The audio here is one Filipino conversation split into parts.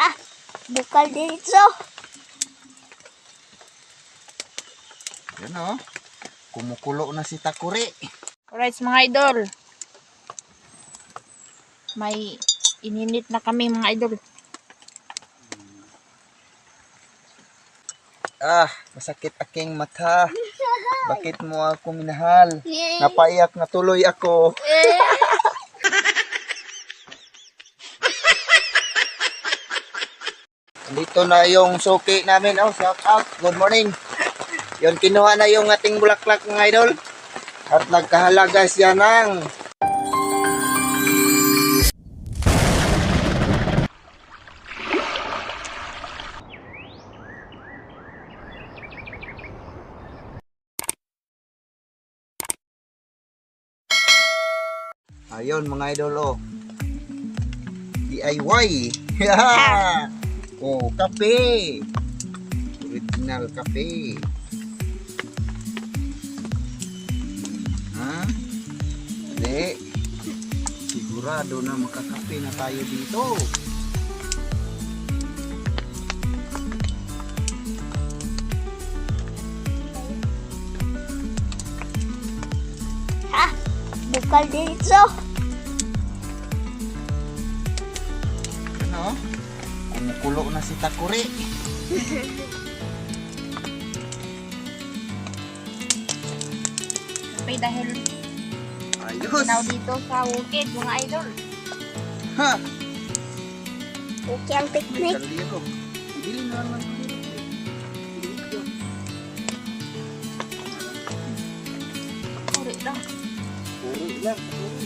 Ah, bukal dito. Yan o. Kumukulo na si Takuri. Alright mga idol. May ininit na kami mga idol. Masakit aking mata. Bakit mo ako minahal? Napaiyak na tuloy ako. Dito na yung suki namin. Oh, shout out. Good morning. Yun, kinuha na yung ating bulaklak mga idol. At nagkahalaga siya ng ayun mga idol oh. DIY. Oh, kape. Original kape. Ha? Hindi. Sigurado na makakape na tayo dito. Ah, bukal dito. Ano? Kumukulo na si Takuri. Kape dahil Ayos. ginaw dito sa bukid mga idol. Ha? Okay ang May picnic. kaldero. Bili na naman. Uri lang. Puri lang. Puri.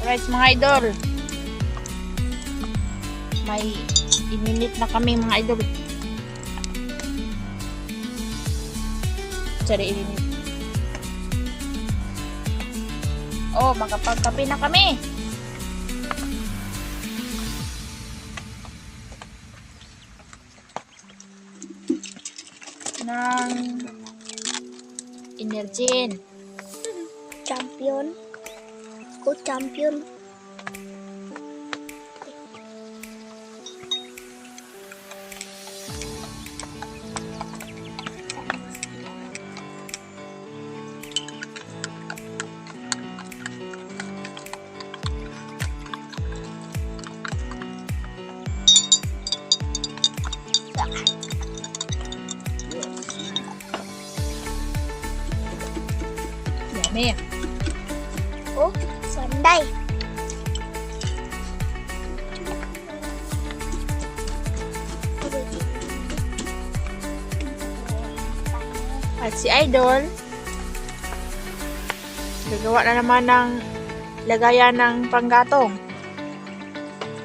Alright mga idol. May ininit na kami mga idol. Sorry, ininit. Oh, makapagkape na kami. Ng Energin. Champion. Ako champion. Yummy. Oh, sanday. At si Idol, gagawa na naman ng lagayan ng panggatong.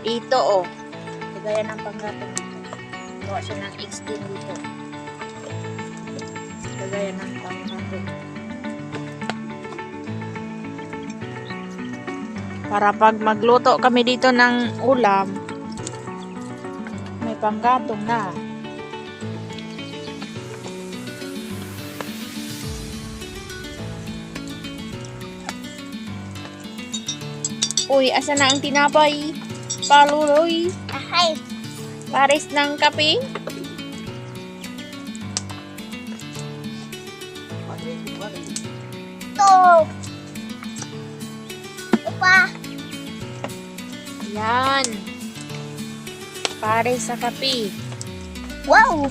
Dito oh. Lagayan ng panggatong dito. Gawa siya ng extend dito. Lagayan ng panggatong. Para pag magluto kami dito ng ulam, may panggatong na. Uy, asa na ang tinapay? Paluloy. Ahay. Pares ng kape. To. Upa. Yan. Pares sa kape. Wow.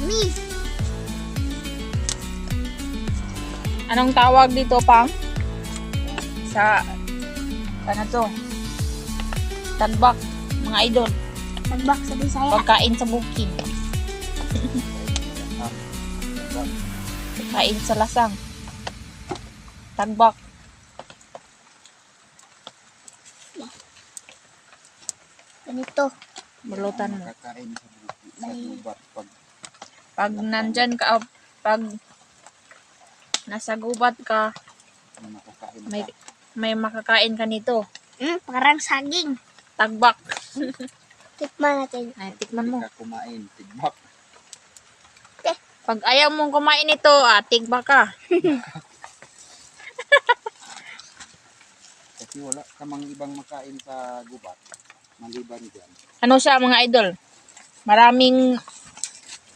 Me. Anong tawag dito, Pang? Sa ano to? Tadbak, mga idol. Nagbak sa Bisaya. Pagkain sa bukid. Kain sa lasang. Tagbak. Ganito. Bulutan mo. Kakain sa gubat Pag nandyan ka, pag nasa gubat ka, makakain may makakain ka nito. Parang saging. Tagbak. Tikman natin. Ay, tikman mo. ka kumain. Tigbak. Pag ayaw mong kumain ito, tigbak ka. Kasi Kasi wala ka mang ibang makain sa gubat. Maliban dyan. Ano siya mga idol? Maraming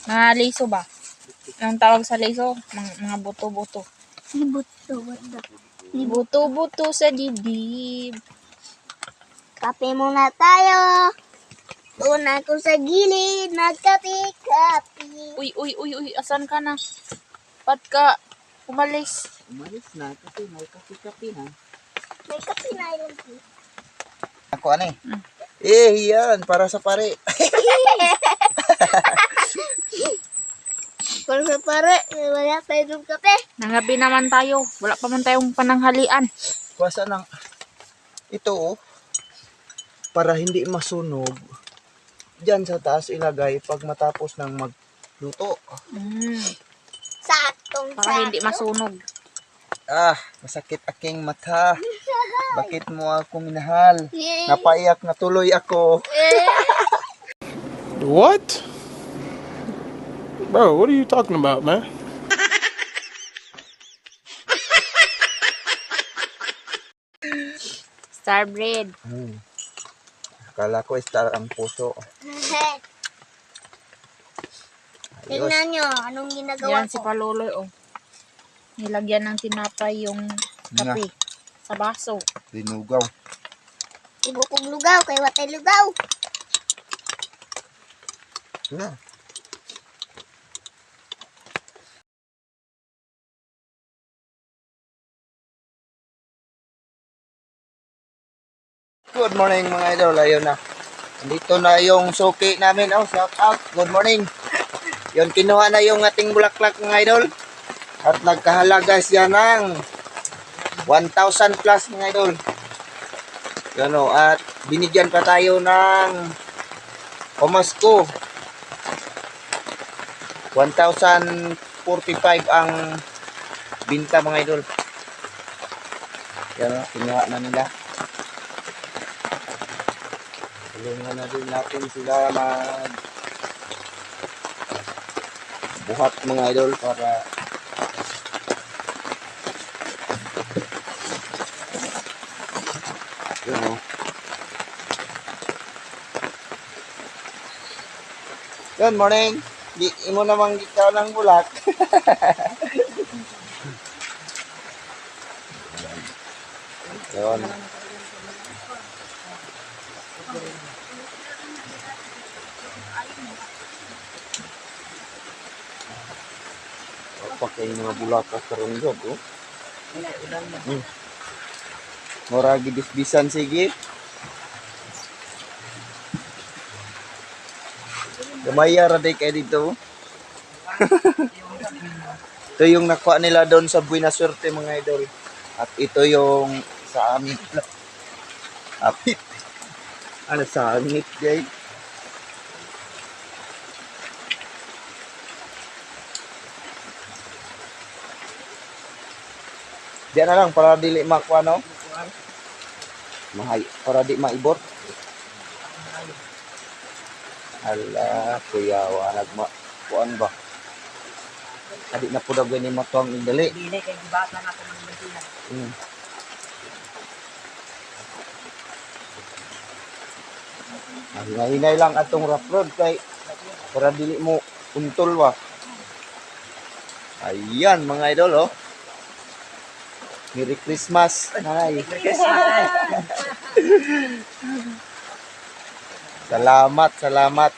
mga liso ba? Anong tawag sa liso? Mga buto-buto. Buto-buto. Buto-buto sa dibdib. Kape muna tayo. Doon ako sa gilid, nagkape-kape. Uy, asan ka na? Ba't ka umalis? Umalis na kasi may kape-kape na. May kape na yun. Ako ano eh. Yan, para sa pare. Para sa pare, wala tayo ng kape. Nangabi naman tayo. Wala pa man tayong pananghalian. Kuwasa ng ito oh. Para hindi masunog. Diyan sa taas ilagay pag matapos ng magluto. Saktong Para hindi masunog. Masakit aking mata. Bakit mo ako minahal? Napaiyak na tuloy ako. What? Bro, what are you talking about, man? Starbread. Akala ko star ang puso. Ayos. Tingnan nyo, anong ginagawa Yan si ko? Paloloy, oh. Nilagyan ng tinapay yung kape sa baso. Dinugaw. Ibo kong lugaw, kay watay lugaw. Na. Good morning mga idol. Ayun na. Dito na yung suki namin. Shout out. Good morning. Yun, kinuha na yung ating bulaklak mga idol. At nagkahalaga siya ng 1,000 plus mga idol. Yun o. At binigyan pa tayo ng pamasko. 1,045 ang binta mga idol. Yan o. Kinuha na nila. Tulungan na din natin sila buhat mga idol para yun o. Good morning. Di mo namang ikaw ng bulak. Yun. Pakai mga bulakas karong job oh. Mura gibis-bisan sige. Gamaya ra day kay dito. Ito yung nakuha nila doon sa Buena Suerte mga idol. At ito yung sa amin. Apit. Ano sa amin guys? Diyan na lang para dili makuha no. Para di maibot. Ala, kuya wa nagmakuan ba? Adi na po daw gani matuang indali. Dili kay gibata na ako ng bensina. Hinay lang atong rough road kay para dili mo untol wa. Ayan mga idol oh. Merry Christmas. Nanay. Salamat.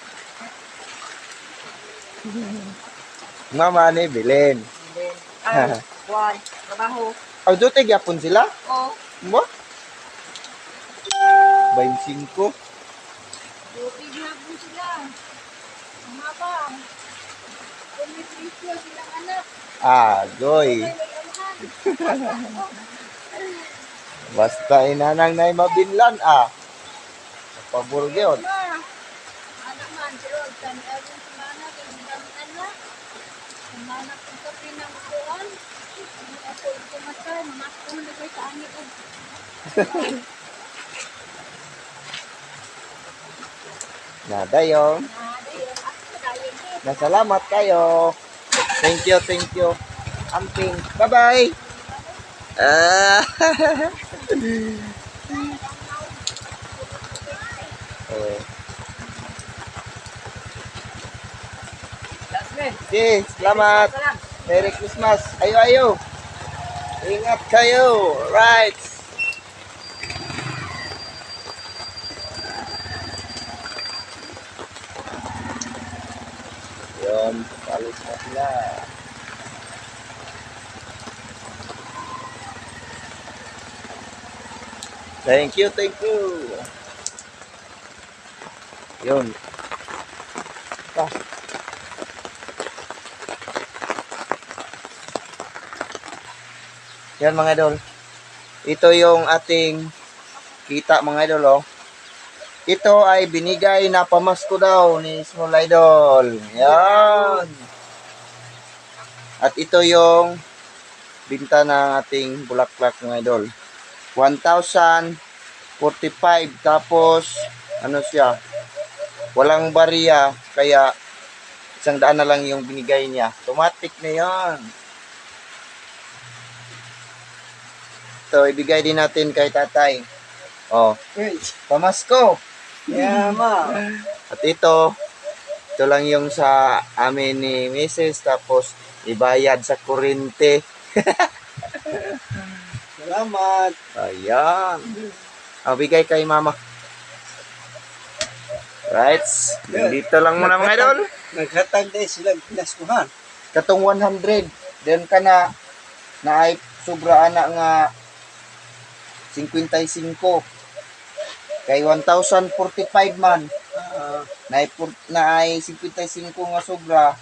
Mama ni Belen. Kuan, trabaho. Ang duty gyapon sila? Oh, Mo? 25. duty na po sila. Mga ba? Kumipisyo silang anak. Goy. Basta inanang na mabinlan Pabor gyud. Anak man, pero kami agong semana, kaya ang anak. Semana kung sa pinangkuhan. Ako ito matay, mamakon na kayo sa angin. Nadayon. Nasalamat kayo. Thank you. Amping. Bye-bye. Oh. Okay, salamat. Merry Christmas. Ayo, ayo. Ingat kayo. Right. Yun, palis na sila. Thank you, thank you. Yun. Pa. Yan mga idol. Ito yung ating kita mga idol, oh. Ito ay binigay na pamasko daw ni Small Idol. Yan. At ito yung binta ng ating bulaklak mga idol. 1,045. Tapos, ano siya? Walang bariya. Kaya, 100 na lang yung binigay niya. Automatic na yan. Ito, ibigay din natin kay tatay. Oh, pamasko. At ito lang yung sa amin ni Mrs. Tapos, ibayad sa kurente. Salamat. Ayan. Bigay kay mama. Right. Dito lang muna mga idol. Naghatag na silang pinaskuhan. Katong 100. Then ka na ay sobra ana nga 55. Kay 1,045 man. Na ay 55 nga sobra.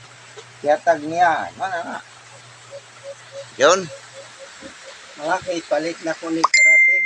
Yatag niya. Mana. Yun. Malaki, palit na ko ni karate.